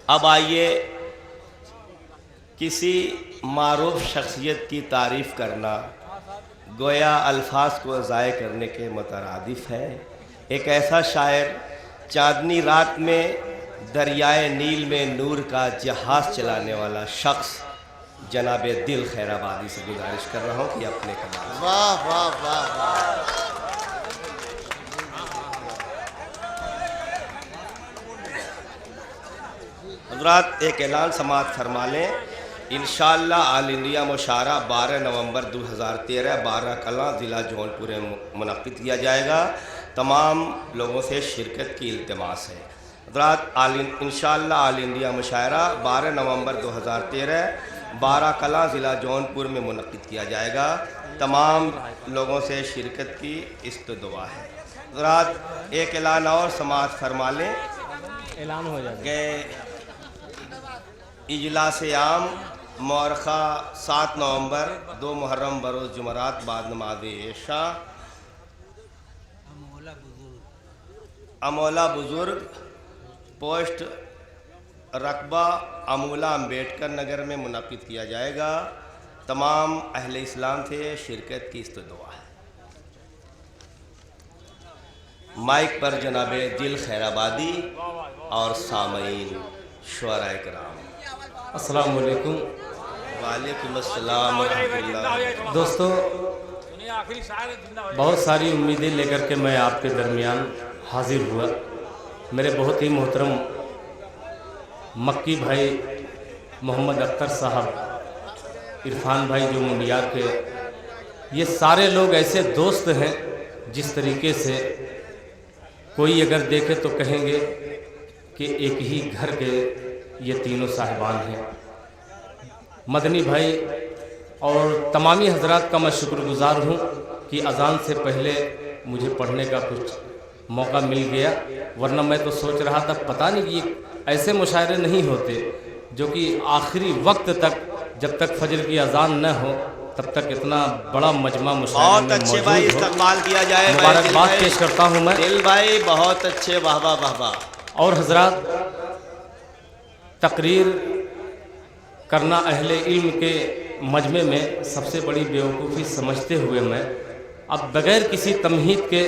अब आइए किसी मारूफ शख्सियत की तारीफ़ करना गोया अल्फाज को ज़ाय करने के मुतरादिफ है। एक ऐसा शायर चांदनी रात में दरियाए नील में नूर का जहाज़ चलाने वाला शख्स जनाब दिल खैराबादी से गुजारिश कर रहा हूँ कि अपने कमाल। वाह वाह वाह वाह। हज़रात एक ऐलान समाअत फरमा लें, इंशाअल्लाह आल इंडिया मुशायरा 12 नवंबर 2013 12 कला ज़िला जौनपुर में मुनक़्क़िद किया जाएगा। तमाम लोगों से शिरकत की इल्तिमास है। हज़रात इंशाअल्लाह आल इंडिया मुशायरा 12 नवंबर 2013 12 कला ज़िला जौनपुर में मुनक़्क़िद किया जाएगा। तमाम लोगों से शिरकत की इस्तदुआ है। हज़रात एक ऐलान और समाअत फरमा लें, ऐलान हो जाएगा इजलास आम मौरखा 7 नवंबर 2 मुहर्रम बरोज़ जुमरात बाद नमाज ऐशा अमोला बुज़ुर्ग पोस्ट रकबा अमूला अम्बेडकर नगर में मुनक़्क़िद किया जाएगा। तमाम अहले इस्लाम से शिरकत की इस्तदुआ है। माइक पर जनाब दिल खैराबादी और सामईन शुअराए किराम। अस्सलाम वालेकुम। वालेकुम अस्सलाम व रहमतुल्लाह। दोस्तों, बहुत सारी उम्मीदें लेकर के मैं आपके दरमियान हाजिर हुआ। मेरे बहुत ही मोहतरम मक्की भाई मोहम्मद अख्तर साहब, इरफान भाई जो मुंडियार के, ये सारे लोग ऐसे दोस्त हैं जिस तरीके से कोई अगर देखे तो कहेंगे कि एक ही घर के ये तीनों साहिबान हैं। मदनी भाई और तमामी हजरात का मैं शुक्रगुजार हूँ कि अज़ान से पहले मुझे पढ़ने का कुछ मौका मिल गया, वरना मैं तो सोच रहा था पता नहीं कि ये ऐसे मुशायरे नहीं होते जो कि आखिरी वक्त तक, जब तक फजर की अज़ान न हो तब तक इतना बड़ा मजमा मुशायरे में बहुत अच्छे भाई, इस्तकबाल किया जाए। मुबारकबाद पेश करता हूँ मैं दिल भाई, बहुत अच्छे, वाह वाह वाह वाह। और हजरात, तकरीर करना अहले इल्म के मजमे में सबसे बड़ी बेवकूफ़ी समझते हुए मैं अब बग़ैर किसी तमहीद के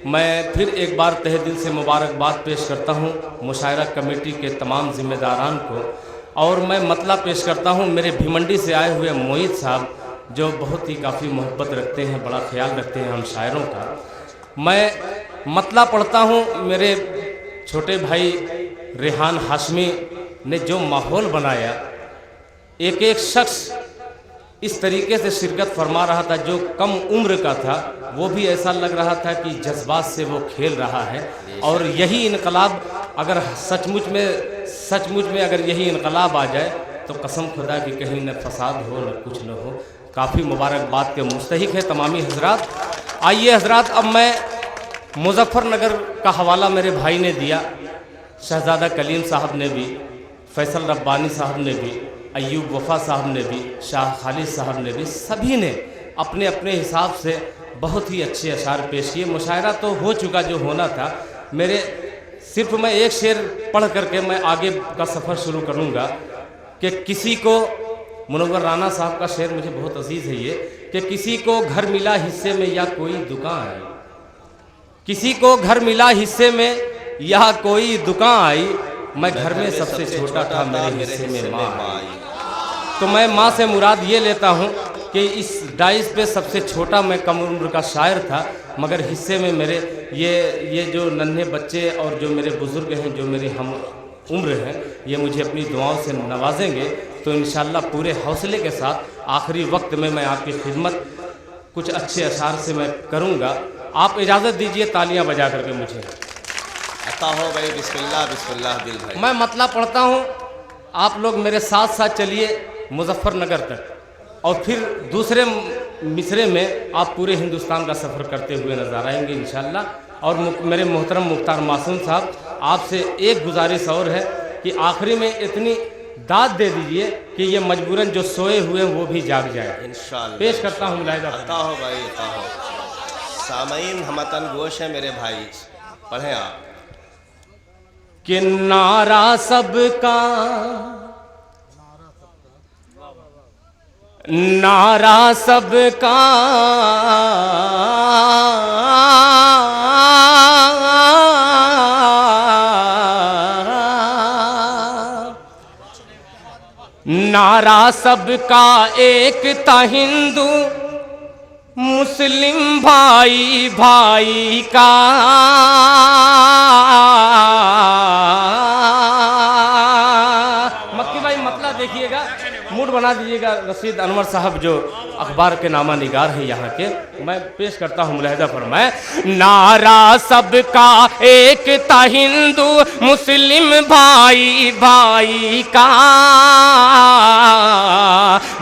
मैं फिर एक बार तहे दिल से मुबारकबाद पेश करता हूँ मुशायरा कमेटी के तमाम ज़िम्मेदारान को। और मैं मतला पेश करता हूँ मेरे भिमंडी से आए हुए मोहित साहब, जो बहुत ही काफ़ी मोहब्बत रखते हैं, बड़ा ख्याल रखते हैं हम शायरों का। मैं मतला पढ़ता हूँ मेरे छोटे भाई रेहान हाशमी ने जो माहौल बनाया, एक एक शख्स इस तरीके से शिरकत फरमा रहा था जो कम उम्र का था, वो भी ऐसा लग रहा था कि जज्बात से वो खेल रहा है। और यही इनकलाब अगर सचमुच में अगर यही इनकलाब आ जाए तो कसम खुदा की कहीं न फसाद हो न कुछ न हो। काफ़ी मुबारकबाद के मुस्तहिक है तमामी हजरात। आइए हजरात, अब मैं मुजफ्फरनगर का हवाला मेरे भाई ने दिया, शहजादा कलीम साहब ने भी, फैसल रब्बानी साहब ने भी, अयूब वफ़ा साहब ने भी, शाह खालिद साहब ने भी, सभी ने अपने अपने हिसाब से बहुत ही अच्छे अशार पेश किए। मुशायरा तो हो चुका जो होना था। मेरे सिर्फ मैं एक शेर पढ़ करके मैं आगे का सफ़र शुरू करूँगा कि किसी को, मुनव्वर राना साहब का शेर मुझे बहुत अजीज़ है ये, कि किसी को घर मिला हिस्से में या कोई दुकान आई, किसी को घर मिला हिस्से में या कोई दुकान आई, मैं घर में सबसे छोटा था मेरे हिस्से में माँ आई। तो मैं माँ से मुराद ये लेता हूँ कि इस डाइस पे सबसे छोटा मैं कम उम्र का शायर था, मगर हिस्से में मेरे ये जो नन्हे बच्चे और जो मेरे बुज़ुर्ग हैं, जो मेरे हम उम्र हैं, ये मुझे अपनी दुआओं से नवाजेंगे। तो इंशाअल्लाह पूरे हौसले के साथ आखिरी वक्त में मैं आपकी खिदमत कुछ अच्छे अशार से मैं करूँगा। आप इजाज़त दीजिए तालियाँ बजा करके मुझे। अता हो भाई, बिस्मिल्लाह बिस्मिल्लाह दिल भाई। मैं मतला पढ़ता हूँ, आप लोग मेरे साथ साथ चलिए मुजफ्फरनगर तक, और फिर दूसरे मिसरे में आप पूरे हिंदुस्तान का सफ़र करते हुए नजर आएंगे इंशाअल्लाह। और मेरे मोहतरम मुख्तार मासूम साहब, आपसे एक गुजारिश और है कि आखिरी में इतनी दाद दे दीजिए कि ये मजबूरन जो सोए हुए हैं वो भी जाग जाए। इंशाअल्लाह पेश करता हूँ मुलाहिदा। अता हो भाई, अता हो। सामईन हमतन गोश है मेरे भाई, पढ़ें आप कि नारा सबका, नारा सबका नारा सबका एकता, हिंदू मुस्लिम भाई भाई का। मक्की भाई मतलब देखिएगा, मूड बना दीजिएगा। रशीद अनवर साहब जो अखबार के नामा निगार हैं यहाँ के, मैं पेश करता हूँ मुलाहिजा फरमाए। नारा सबका एकता, हिंदू मुस्लिम भाई भाई का,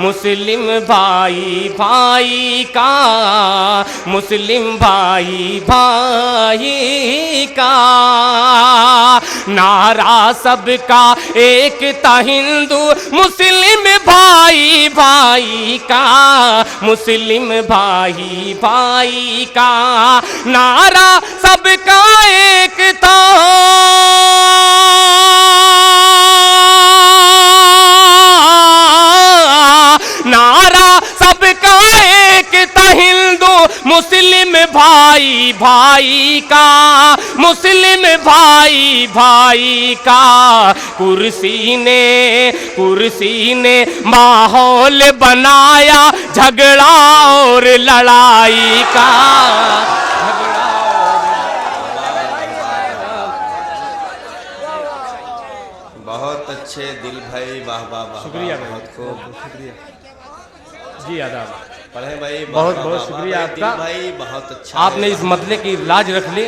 मुस्लिम भाई भाई का, मुस्लिम भाई भाई का। नारा सबका एकता, हिंदू मुस्लिम भाई भाई का, मुस्लिम भाई भाई का। नारा सबका एकता, नारा सबका एकता, हिंदू मुस्लिम भाई भाई का, मुस्लिम भाई भाई का। कुर्सी ने माहौल बनाया झगड़ा और लड़ाई का, बहुत अच्छे दिल भाई, वाह वाह वाह। शुक्रिया भाई, बहुत खूब, शुक्रिया जी, आदाब। पढ़े भाई, बहुत बहुत शुक्रिया आपका भाई, बहुत अच्छा। आपने इस मतले की लाज रख ली।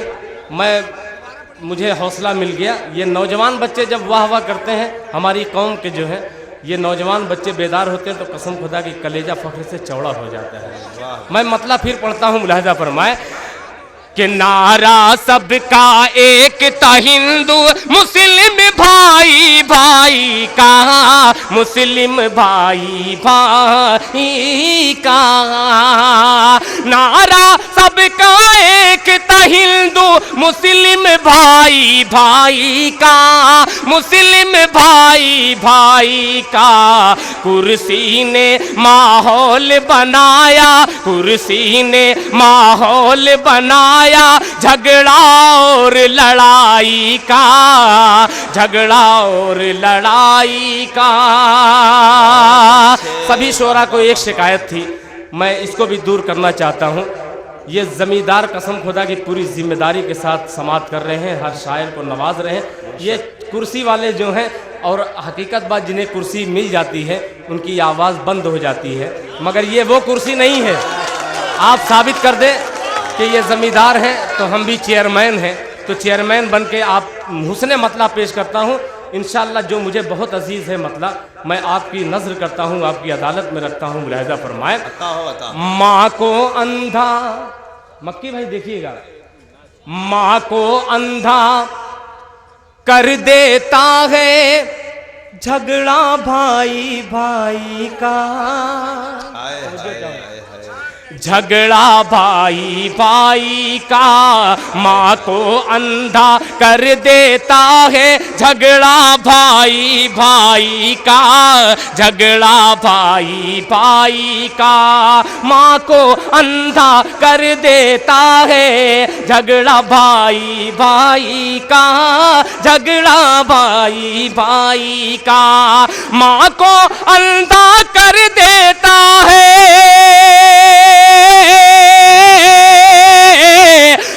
मुझे हौसला मिल गया। ये नौजवान बच्चे जब वाह वाह करते हैं, हमारी कौम के जो है ये नौजवान बच्चे बेदार होते हैं, तो कसम खुदा की कलेजा फख्र से चौड़ा हो जाता है। मैं मतलब फिर पढ़ता हूँ मुलाहिजा फरमाए कि नारा सबका एकता, हिंदू मुस्लिम भाई भाई का, मुस्लिम भाई भाई का। नारा सबका एकता, हिंदू मुस्लिम भाई भाई का, मुस्लिम भाई भाई का। कुर्सी ने माहौल बनाया, कुर्सी ने माहौल बनाया झगड़ा और लड़ाई का, झगड़ा और लड़ाई का। सभी शोरा को एक शिकायत थी, मैं इसको भी दूर करना चाहता हूँ। ये ज़मींदार कसम खुदा की पूरी जिम्मेदारी के साथ समाअत कर रहे हैं, हर शायर को नवाज रहे हैं। ये कुर्सी वाले जो हैं, और हकीकत बात जिन्हें कुर्सी मिल जाती है उनकी आवाज़ बंद हो जाती है, मगर ये वो कुर्सी नहीं है। आप साबित कर दें कि ये ज़मींदार हैं तो हम भी चेयरमैन हैं, तो चेयरमैन बन के आप हुस्ने मतला पेश करता हूँ। इंशाअल्लाह जो मुझे बहुत अजीज़ है मतला, मैं आपकी नज़र करता हूँ, आपकी अदालत में रखता हूँ। मुलाहिजा फरमाए। माँ को अंधा, मक्की भाई देखिएगा, माँ को अंधा कर देता है झगड़ा भाई भाई का, झगड़ा भाई भाई का। माँ को अंधा कर देता है झगड़ा भाई भाई का, झगड़ा भाई भाई का। माँ को अंधा कर देता है झगड़ा भाई भाई का, झगड़ा भाई भाई का। माँ को अंधा कर देता है,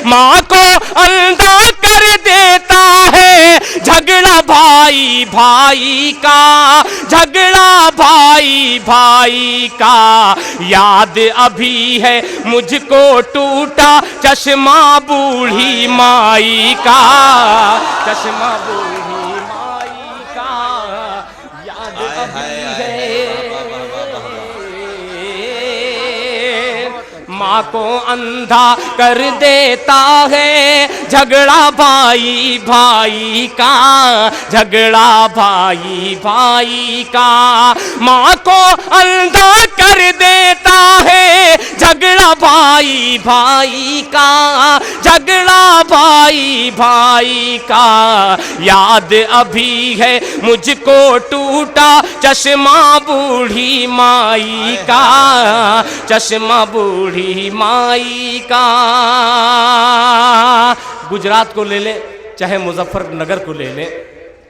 माँ को अंधा कर देता है झगड़ा भाई भाई का, झगड़ा भाई भाई का। याद अभी है मुझको टूटा चश्मा बूढ़ी माई का, चश्मा बूढ़ी माई का। याद अभी है, माँ को अंधा कर देता है झगड़ा भाई भाई का, झगड़ा भाई भाई का। माँ को अंधा कर देता है झगड़ा भाई भाई का, झगड़ा भाई भाई का। याद अभी है मुझको टूटा चश्मा बूढ़ी माई का, चश्मा बूढ़ी माई का। गुजरात को ले लें, चाहे मुजफ्फरनगर को ले लें,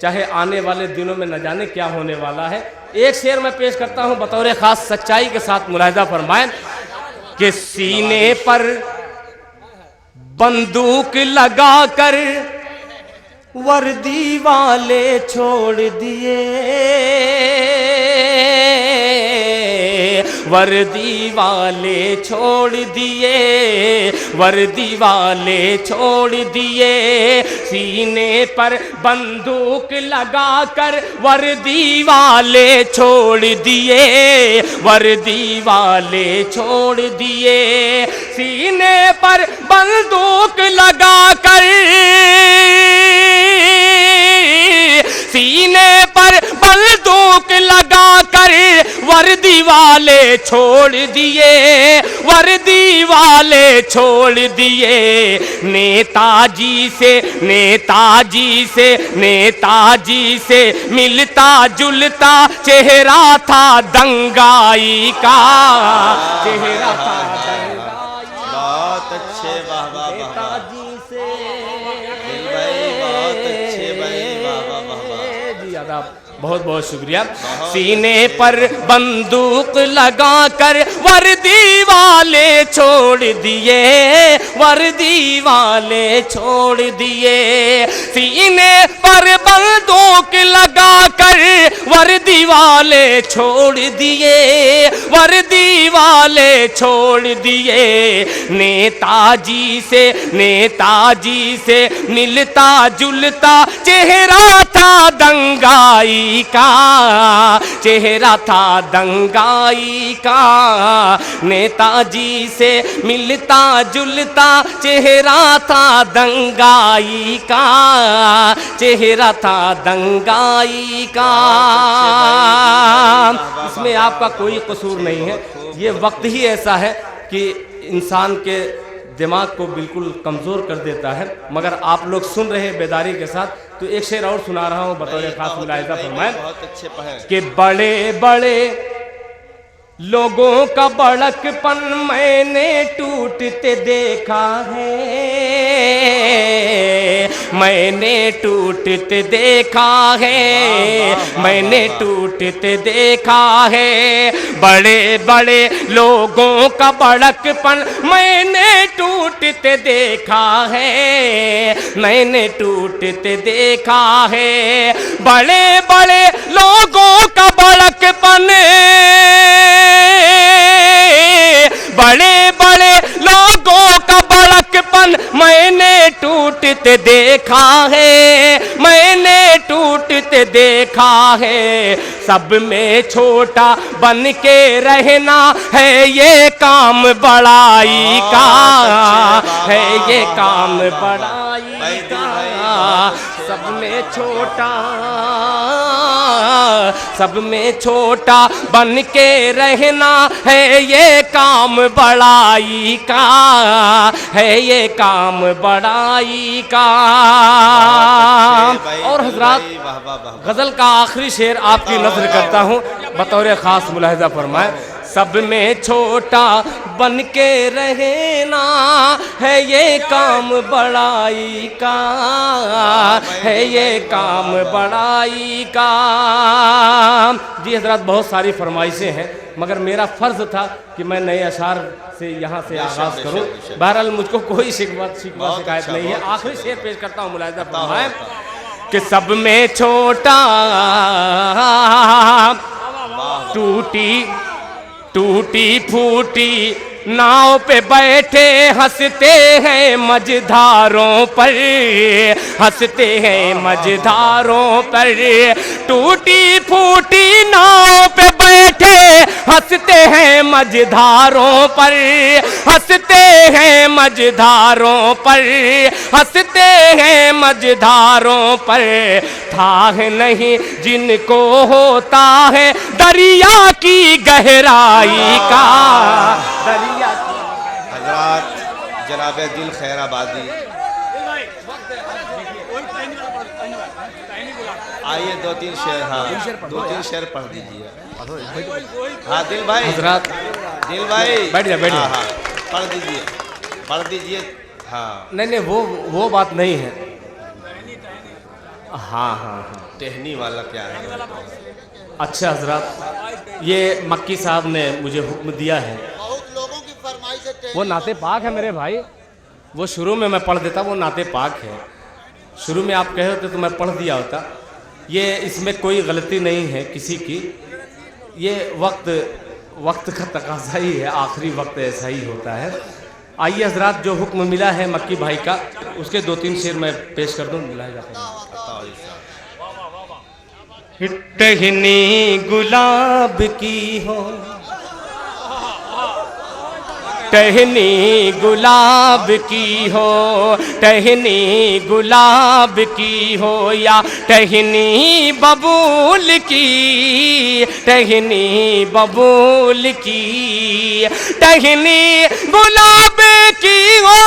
चाहे आने वाले दिनों में न जाने क्या होने वाला है। एक शेर मैं पेश करता हूं बतौर खास, सच्चाई के साथ मुलाहिजा फरमाएं कि सीने पर बंदूक लगाकर वर्दी वाले छोड़ दिए, वर्दी वाले छोड़ दिए, वर्दी वाले छोड़ दिए। सीने पर बंदूक लगाकर वर्दी वाले छोड़ दिए, वर्दी वाले छोड़ दिए। सीने पर बंदूक लगाकर, सीने पर बंदूक लगाकर वर्दी वाले छोड़ दिए, वर्दी वाले छोड़ दिए। नेताजी से, नेताजी से, नेताजी से मिलता जुलता चेहरा था दंगाई का, चेहरा था दंगाई। बहुत अच्छे, वाह वाह वाह। नेताजी से बहुत अच्छे भाई, वाह वाह वाह वाह। जी आदाब, बहुत बहुत शुक्रिया। सीने पर बंदूक लगाकर वर्दी वाले छोड़ दिए, वर्दी वाले छोड़ दिए। सीने पर बंदूक लगाकर वर्दी वाले छोड़ दिए, वर्दी वाले छोड़ दिए। नेताजी से, नेताजी से मिलता जुलता चेहरा था दंगाई का, चेहरा था दंगाई का। नेताजी से मिलता जुलता चेहरा था दंगाई का, चेहरा था दंगाई का। इसमें आपका कोई कसूर नहीं है, ये वक्त ही ऐसा है कि इंसान के दिमाग को बिल्कुल कमज़ोर कर देता है। मगर आप लोग सुन रहे हैं बेदारी के साथ, तो एक शेर और सुना रहा हूँ बतौर खास मुलाहिजा फरमाएं। बहुत अच्छे पढ़े कि बड़े बड़े लोगों का बड़कपन मैंने टूटते देखा है, मैंने टूटते देखा है, मैंने टूटते देखा है। बड़े बड़े लोगों का बड़कपन मैंने टूटते देखा है, मैंने टूटते देखा है। बड़े बड़े लोगों का बड़कपन, बड़े बड़े लोगों का बड़कपन मैंने टूटते देखा है, मैंने टूटते देखा है। सब में छोटा बन के रहना है ये काम बड़ाई का, है ये काम बड़ाई का। सब में छोटा, सब में छोटा बन के रहना है ये काम बड़ाई का, है ये काम बड़ाई का। और हजरात, गजल का आखिरी शेर आपकी नज़र करता हूँ बतौर खास मुलाहिजा फरमाएं। सब में छोटा बन के रहना है ये काम बड़ाई का, है ये काम बड़ाई का। जी हजरात, बहुत सारी फरमाइशें हैं, मगर मेरा फ़र्ज़ था कि मैं नए अशार से यहाँ से आगाज़ करूँ। बहरहाल मुझको कोई शिकायत नहीं है। आखिरी शेर पेश करता हूँ मुलाहिजा फरमाएं कि सब में छोटा टूटी टूटी फूटी नाव पे बैठे हंसते हैं मझधारों पर, हंसते हैं मझधारों पर। टूटी फूटी नाव पे बैठे हंसते हैं मझधारों पर, हंसते हैं मझधारों पर, हंसते हैं मझधारों पर। था नहीं जिनको होता है दरिया की गहराई का, दरिया की। हजरात जनाब दिल खैराबादी, आइए दो तीन शेर, हाँ दो तीन शेर पढ़ दीजिए। हाँ दिल भाई, हजरात दिल भाई बैठ जाइए, बैठ जाइए। हाँ पढ़ दीजिए, पढ़ दीजिए। हाँ नहीं नहीं, वो बात नहीं है। हाँ हाँ हाँ, टहनी वाला क्या है? अच्छा हजरात, ये मक्की साहब ने मुझे हुक्म दिया है। बहुत लोगों की फरमाइश है। वो नाते पाक है मेरे भाई, वो शुरू में मैं पढ़ देता, वो नाते पाक है। शुरू में आप कहे होते तो मैं पढ़ दिया होता। ये इसमें कोई गलती नहीं है किसी की, ये वक्त का तकाजा ही है, आखिरी वक्त ऐसा ही होता है। आइए हजरात, जो हुक्म मिला है मक्की भाई का, उसके दो तीन शेर मैं पेश कर दूँ। टहनी गुलाब की हो, टहनी गुलाब की हो, टहनी गुलाब की हो, या टहनी बबूल की, टहनी बबूल की, टहनी गुलाब की हो,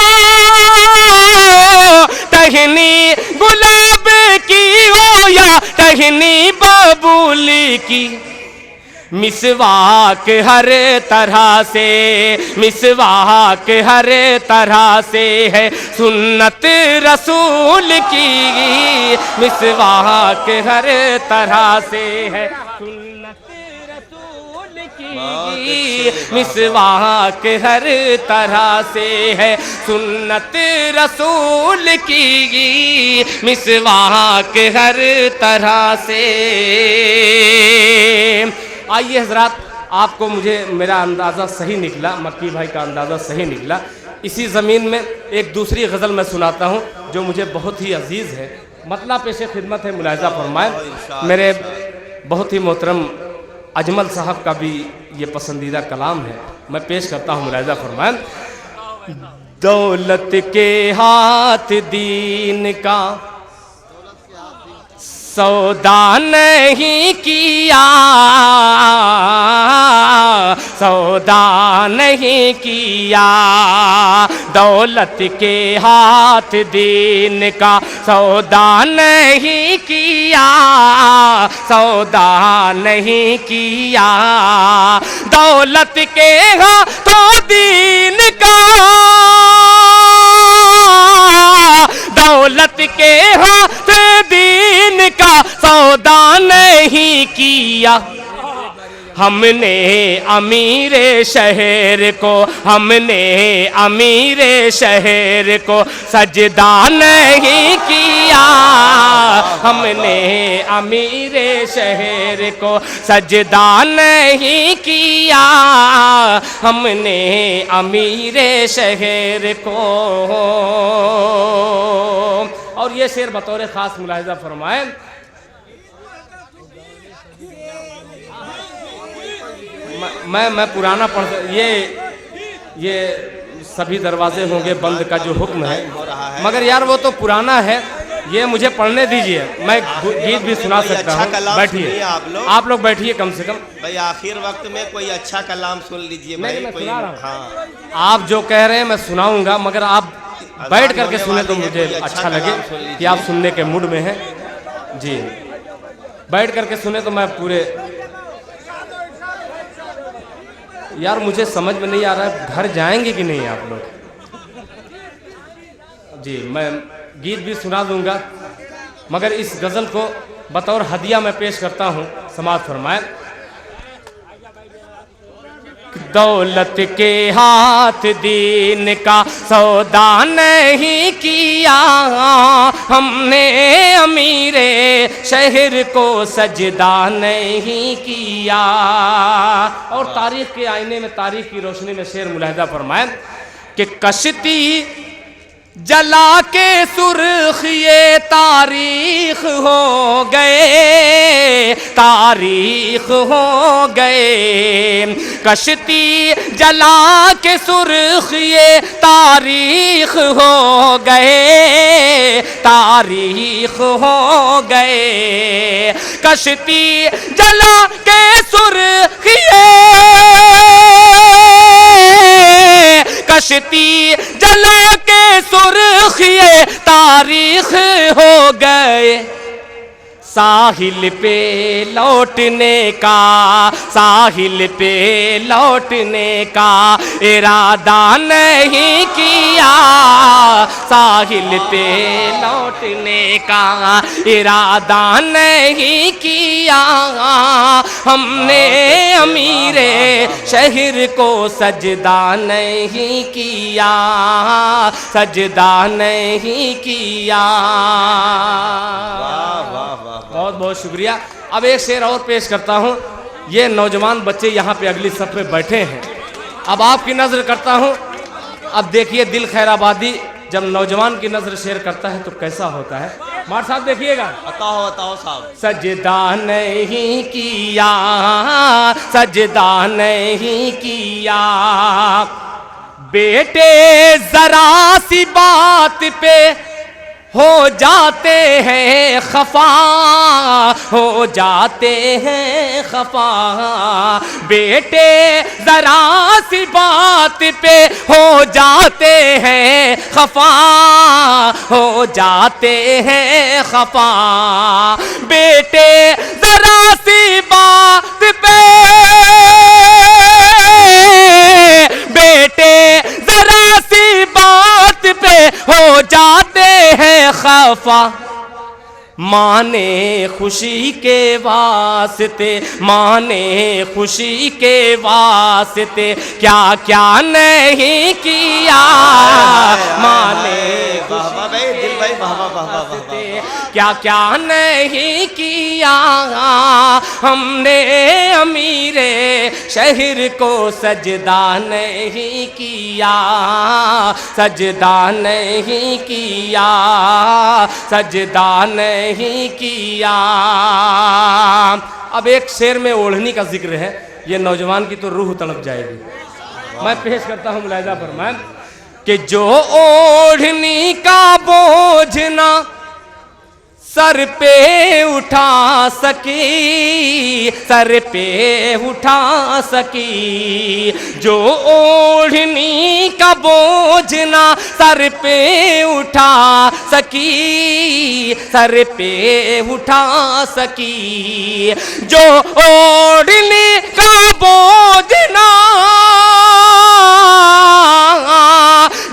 टहनी गुलाब की हो, या टहनी बबूल की। मिसवाक हर तरह से, मिसवाक हर तरह से है सुन्नत रसूल की, मिसवाक हर तरह से है सुन्नत रसूल की, मिसवाक हर तरह से है सुन्नत रसूल की, मिसवाक हर तरह से। आइए हजरात, आपको मुझे मेरा अंदाज़ा सही निकला, मक्की भाई का अंदाज़ा सही निकला। इसी ज़मीन में एक दूसरी गज़ल मैं सुनाता हूँ जो मुझे बहुत ही अजीज़ है। मतलब पेशे खिदमत है, मुलाहिज़ा फरमाएं। मेरे बहुत ही मोहतरम अजमल साहब का भी ये पसंदीदा कलाम है, मैं पेश करता हूँ, मुलाहिज़ा फरमाएं। दौलत के हाथ दीन का सौदा नहीं किया, सौदा नहीं किया, दौलत के हाथ दीन का सौदा नहीं किया, सौदा नहीं किया, दौलत के हाथों दीन का, दौलत के हाथ दीन का सौदा नहीं किया। हमने अमीर शहर को, हमने अमीर शहर को सजदा नहीं किया, हमने अमीर शहर को सजदा नहीं किया, हमने अमीर शहर को। और ये शेर बतौर ख़ास मुलाहिज़ा फरमाएं। मैं पुराना पढ़, ये सभी दरवाजे होंगे बंद का जो हुक्म है, मगर यार वो तो पुराना है, ये मुझे पढ़ने दीजिए, मैं गीत भी सुना सकता हूँ। बैठिए आप लोग बैठिए कम से कम भाई, आखिर वक्त में कोई अच्छा कलाम सुन लीजिए भाई। मैं कोई, सुना रहा हूँ। हाँ आप जो कह रहे हैं मैं सुनाऊंगा, मगर आप बैठ करके सुने तो मुझे अच्छा लगे कि आप सुनने के मूड में हैं। जी बैठ करके सुने तो मैं पूरे, यार मुझे समझ में नहीं आ रहा है घर जाएंगे कि नहीं आप लोग। जी मैं गीत भी सुना दूंगा, मगर इस गज़ल को बतौर हदिया मैं पेश करता हूँ, समाअत फरमाएं। दौलत के हाथ दीन का सौदा नहीं किया, हमने अमीरे शहर को सजदा नहीं किया। और तारीख के आईने में, तारीख की रोशनी में शेर मुलाहिज़ा फरमाएं कि कश्ती जला के सुर्ख ये तारीख हो गए, तारीख हो गए। कश्ती जला के सुर्खिए तारीख हो गए, तारीख हो गए। कश्ती जला के सुर्खिए, कश्ती जला के सुर्खिए तारीख हो गए। साहिल पे लौटने का, साहिल पे लौटने का इरादा नहीं किया, साहिल पे लौटने का इरादा नहीं किया। हमने अमीरे शहर को सजदा नहीं किया, सजदा नहीं किया। बहुत बहुत शुक्रिया। अब एक शेर और पेश करता हूँ। ये नौजवान बच्चे यहाँ पे अगली सफ में बैठे हैं, अब आपकी नज़र करता हूँ। अब देखिए दिल खैराबादी जब नौजवान की नज़र शेर करता है तो कैसा होता है। मार साहब देखिएगा। बताओ साहब। सजदा नहीं किया, सजदा नहीं किया। बेटे जरा सी बात पे हो जाते हैं खफा, हो जाते हैं खफा। बेटे जरा सी बात पे हो जाते हैं खफा, हो जाते हैं खफा। बेटे जरा सी बात पे, बेटे जरा सी बात पे हो जाते हैं खफा। माने खुशी के वास्ते, माने खुशी के वास्ते क्या क्या नहीं किया। माने दिल भाई वास्ते क्या क्या नहीं किया। हमने अमीरे शहर को सजदा नहीं किया, सजदा नहीं किया, सजदा नहीं किया। अब एक शेर में ओढ़नी का जिक्र है, ये नौजवान की तो रूह तड़प जाएगी। मैं पेश करता हूँ मुलाहिजा फरमाएं कि जो ओढ़नी का बोझ ना सर पे उठा सकी, सर पे उठा सकी। जो ओढ़नी का बोझ ना सर पे उठा सकी, सर पे उठा सकी। जो ओढ़नी का बोझ ना,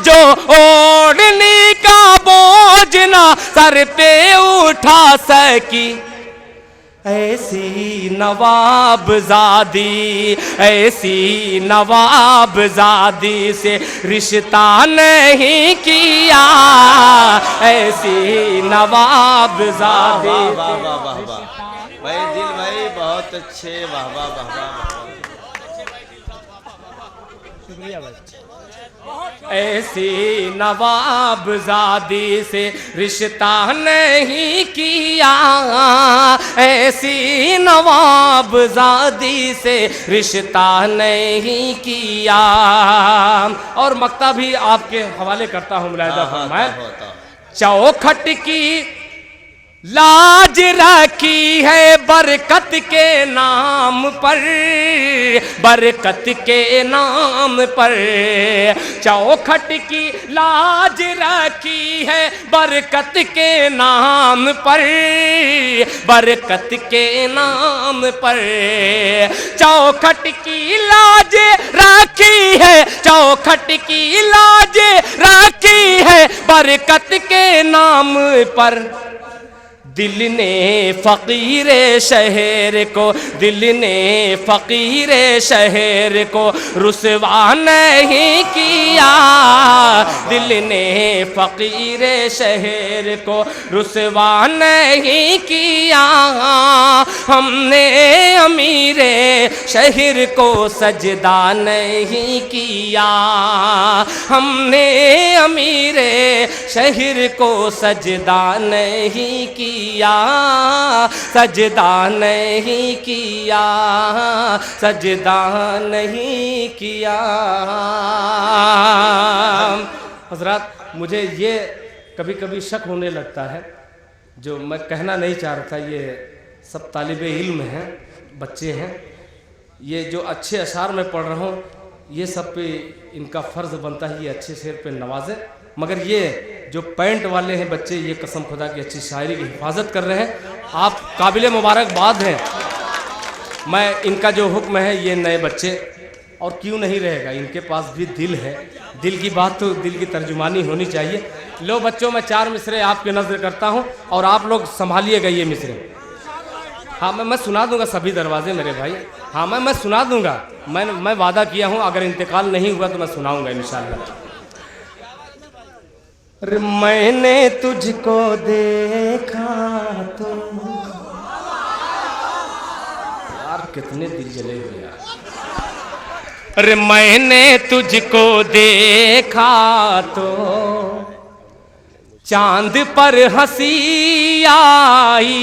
जो ओढ़नी का बोझ ना सर पे उठा सकी। ऐसी नवाबजादी, ऐसी नवाबजादी से रिश्ता नहीं किया। ऐसी नवाबजादी भाई दिल भाई बहुत अच्छे। वाह वाह वाह वाह। शुक्रिया भाई। ऐसी नवाबजादी से रिश्ता नहीं किया, ऐसी नवाबजादी से रिश्ता नहीं किया। और मक्ता भी आपके हवाले करता हूँ मुलाहिजा फरमाएं। चौखट की लाज रखी है बरकत के नाम पर, बरकत के नाम पर। चौखट की लाज रखी है बरकत के नाम पर, बरकत के नाम पर। चौखट की लाज रखी है, चौखट की लाज रखी है बरकत के नाम पर। दिल ने फ़कीरे शहर को, दिल ने फ़कीरे शहर को रुसवा नहीं किया। दिल ने फ़कीरे शहर को रुसवा नहीं किया। हमने अमीरे शहर को सजदा नहीं किया, हमने अमीरे शहर को सजदा नहीं किया, सजदा नहीं किया, सजदा नहीं किया। हज़रात, मुझे ये कभी कभी शक होने लगता है, जो मैं कहना नहीं चाह रहा था, ये सब तालिबे इल्म हैं, बच्चे हैं, ये जो अच्छे अशार में पढ़ रहा हूँ, ये सब पे इनका फ़र्ज़ बनता है ये अच्छे शेर पे नवाजे, मगर ये जो पैंट वाले हैं बच्चे, ये कसम खुदा की अच्छी शायरी की हिफाजत कर रहे हैं, आप काबिल मुबारकबाद हैं। मैं इनका जो हुक्म है, ये नए बच्चे, और क्यों नहीं रहेगा, इनके पास भी दिल है, दिल की बात तो दिल की तर्जुमानी होनी चाहिए। लो बच्चों, मैं 4 मिसरे आपके नज़र करता हूँ और आप लोग संभालिएगा ये मिसरे। हाँ, मैं सुना दूंगा सभी दरवाजे मेरे भाई, हाँ मैं सुना दूंगा, मैं वादा किया हूँ, अगर इंतकाल नहीं हुआ तो मैं सुनाऊंगा इंशाअल्लाह। अरे मैंने तुझको देखा तो, यार कितने दिल जले हुए यार। अरे मैंने तुझको देखा तो चांद पर हंसी आई,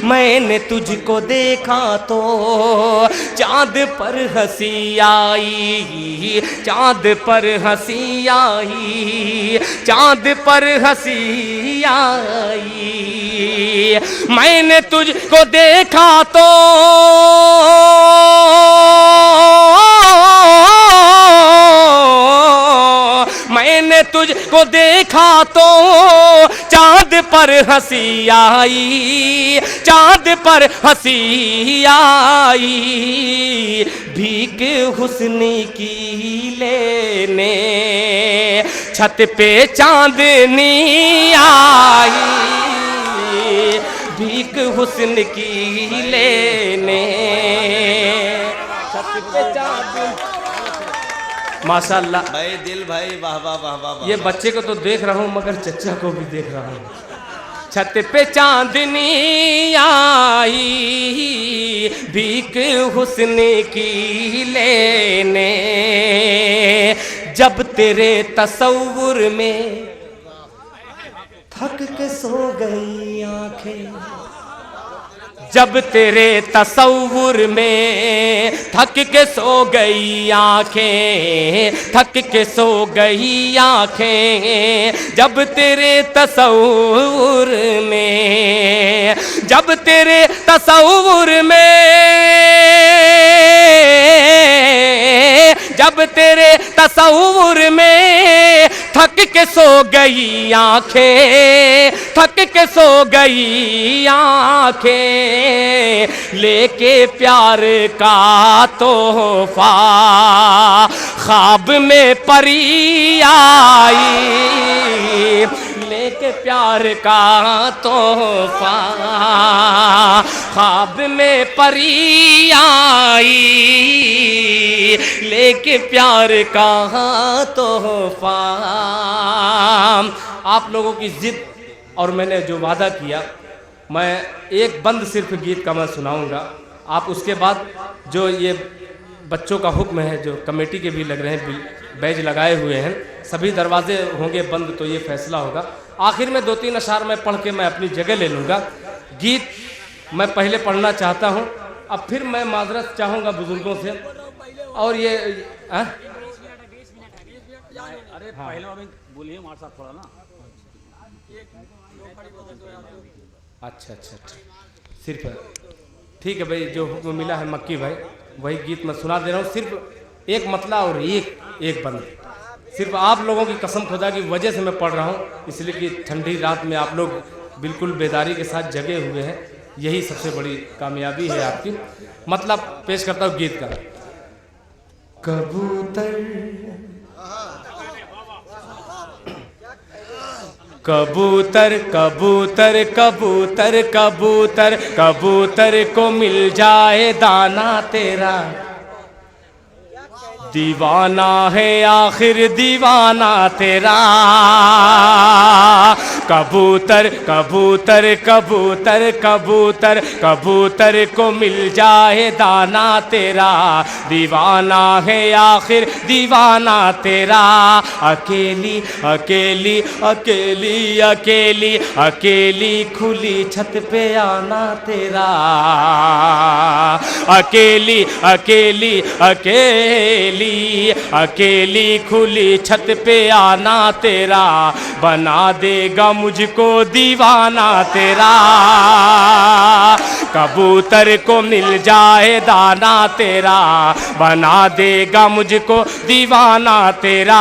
मैंने तुझको देखा तो चांद पर हंसी आई, चांद पर हंसी आई, चांद पर हंसी आई। मैंने तुझको देखा तो मैंने तुझको देखा तो चांद पर हंसी आई, चांद पर हंसी आई, भीख हुस्न की लेने छत पे चांदनी आई, भीख हुस्न की लेने छत पे चांदनी। माशाअल्लाह भाई दिल भाई, वाह वाह वाह वाह। ये बच्चे को तो देख रहा हूँ, मगर चचा को भी देख रहा हूँ। छत पे चांदनी आई, भीख हुस्न की लेने, जब तेरे तसव्वुर में थक के सो गई आंखें, जब तेरे तसव्वुर में थक के सो गई आँखें, थक के सो गई आँखें, जब तेरे तसव्वुर में, जब तेरे तसव्वुर में, जब तेरे तसव्वुर में थक के सो गई आँखें, थक के सो गई आँखें, लेके प्यार का तोहफा ख्वाब में परी आई, लेके प्यार का तोहफा ख्वाब में परी आई, लेके प्यार का तोहफा। आप लोगों की जिद और मैंने जो वादा किया, मैं एक बंद सिर्फ गीत का मैं सुनाऊंगा, आप उसके बाद जो ये बच्चों का हुक्म है, जो कमेटी के भी लग रहे हैं, बैज लगाए हुए हैं, सभी दरवाजे होंगे बंद तो ये फैसला होगा। आखिर में 2-3 अशार मैं पढ़ के मैं अपनी जगह ले लूँगा। गीत मैं पहले पढ़ना चाहता हूँ, अब फिर मैं माजरत चाहूँगा बुजुर्गों से। और ये अरे पहले बोलिए हमारे साथ थोड़ा ना। अच्छा, सिर्फ ठीक है भाई, जो हुक्म मिला है मक्की भाई वही गीत मैं सुना दे रहा हूँ। सिर्फ एक मतला और एक बंद, सिर्फ आप लोगों की कसम खुदा की वजह से मैं पढ़ रहा हूँ, इसलिए कि ठंडी रात में आप लोग बिल्कुल बेदारी के साथ जगे हुए हैं, यही सबसे बड़ी कामयाबी है आपकी। मतलब पेश करता हूँ गीत का। कबूतर कबूतर कबूतर कबूतर कबूतर कबूतर को मिल जाए दाना तेरा, दीवाना है आखिर दीवाना तेरा, कबूतर कबूतर कबूतर कबूतर कबूतर को मिल जाए दाना तेरा, दीवाना है आखिर दीवाना तेरा। अकेली अकेली अकेली अकेली अकेली खुली छत पे आना तेरा, अकेली अकेली अकेली अकेली खुली छत पे आना तेरा, बना देगा मुझको दीवाना तेरा। कबूतर को मिल जाए दाना तेरा, बना देगा मुझको दीवाना तेरा।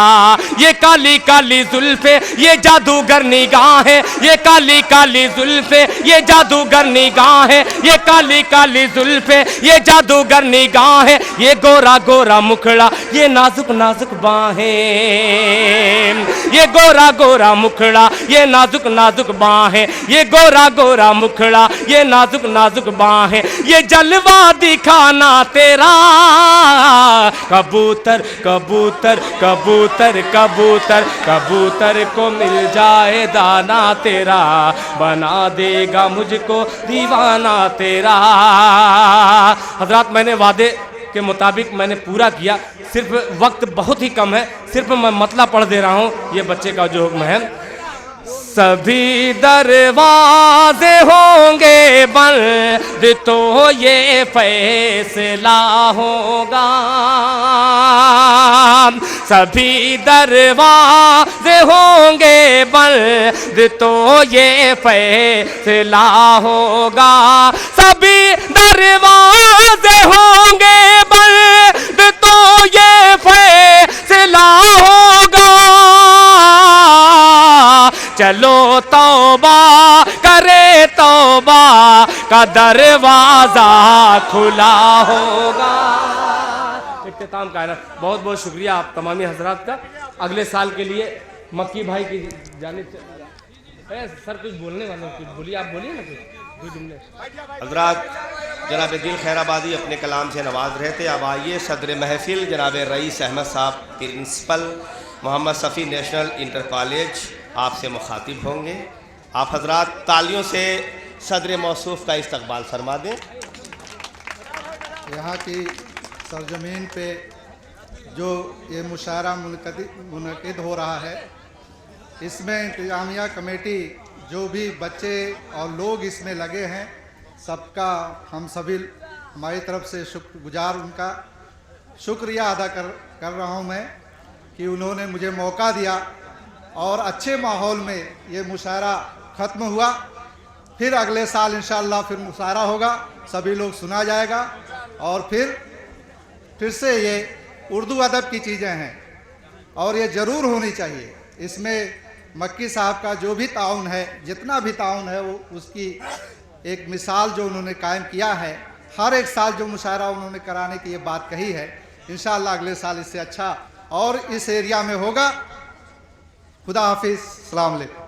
ये काली काली जुल्फे ये जादूगर निगाहें, ये काली काली जुल्फे ये जादूगर निगाहें, ये काली काली जुल्फे ये जादूगर निगाहें, ये गोरा गोरा मुखड़ा ये नाजुक नाजुक बाहें, ये गोरा गोरा मुखड़ा ये नाजुक नाजुक बाहें, ये गोरा गोरा मुखड़ा ये नाजुक नाजुक बाहें, ये जलवा दिखाना तेरा। कबूतर कबूतर कबूतर कबूतर कबूतर को मिल जाए दाना तेरा, बना देगा मुझको दीवाना तेरा। हजरात, मैंने वादे के मुताबिक मैंने पूरा किया, सिर्फ वक्त बहुत ही कम है, सिर्फ मैं मतलब पढ़ दे रहा हूँ। ये बच्चे का जो हुक्म है, सभी दरवाजे होंगे बंद तो ये फैसला होगा, सभी दरवाजे होंगे बंद तो ये फैसला होगा, सभी दरवाजे होंगे बंद तो ये फैसला होगा। चलो तौबा करे तौबा का दरवाजा खुला होगा। इख्तिताम का है ना। बहुत बहुत शुक्रिया आप तमामी हजरात का। अगले साल के लिए मक्की भाई की जानिब से सर कुछ बोलने वाले, कुछ बोलिए, आप बोलिए ना कुछ जुमले। हजरात, जनाब दिल खैराबादी अपने कलाम से नवाज रहे थे। अब आइए सदर महफिल जनाब रईस अहमद साहब, principal Mohammad Safi national inter college, आपसे मुखातिब होंगे। आप हजरात तालियों से सदर मौसूफ का इस्तकबाल फरमा दें। यहाँ की सरजमीन पे जो ये मुशायरा मुनक़िद हो रहा है, इसमें इंतजामिया कमेटी जो भी बच्चे और लोग इसमें लगे हैं, सबका हम सभी हमारी तरफ से शुक्रगुजार, उनका शुक्रिया अदा कर रहा हूँ मैं कि उन्होंने मुझे मौका दिया और अच्छे माहौल में ये मुशायरा ख़त्म हुआ। फिर अगले साल इंशाअल्लाह फिर मुशायरा होगा, सभी लोग सुना जाएगा और फिर से ये उर्दू अदब की चीज़ें हैं और ये ज़रूर होनी चाहिए। इसमें मक्की साहब का जो भी ताउन है, जितना भी ताउन है, वो उसकी एक मिसाल जो उन्होंने कायम किया है। हर एक साल जो मुशायरा उन्होंने कराने की ये बात कही है, इंशाअल्लाह अगले साल इससे अच्छा और इस एरिया में होगा। खुदा हाफिज़, अस्सलाम वालेकुम।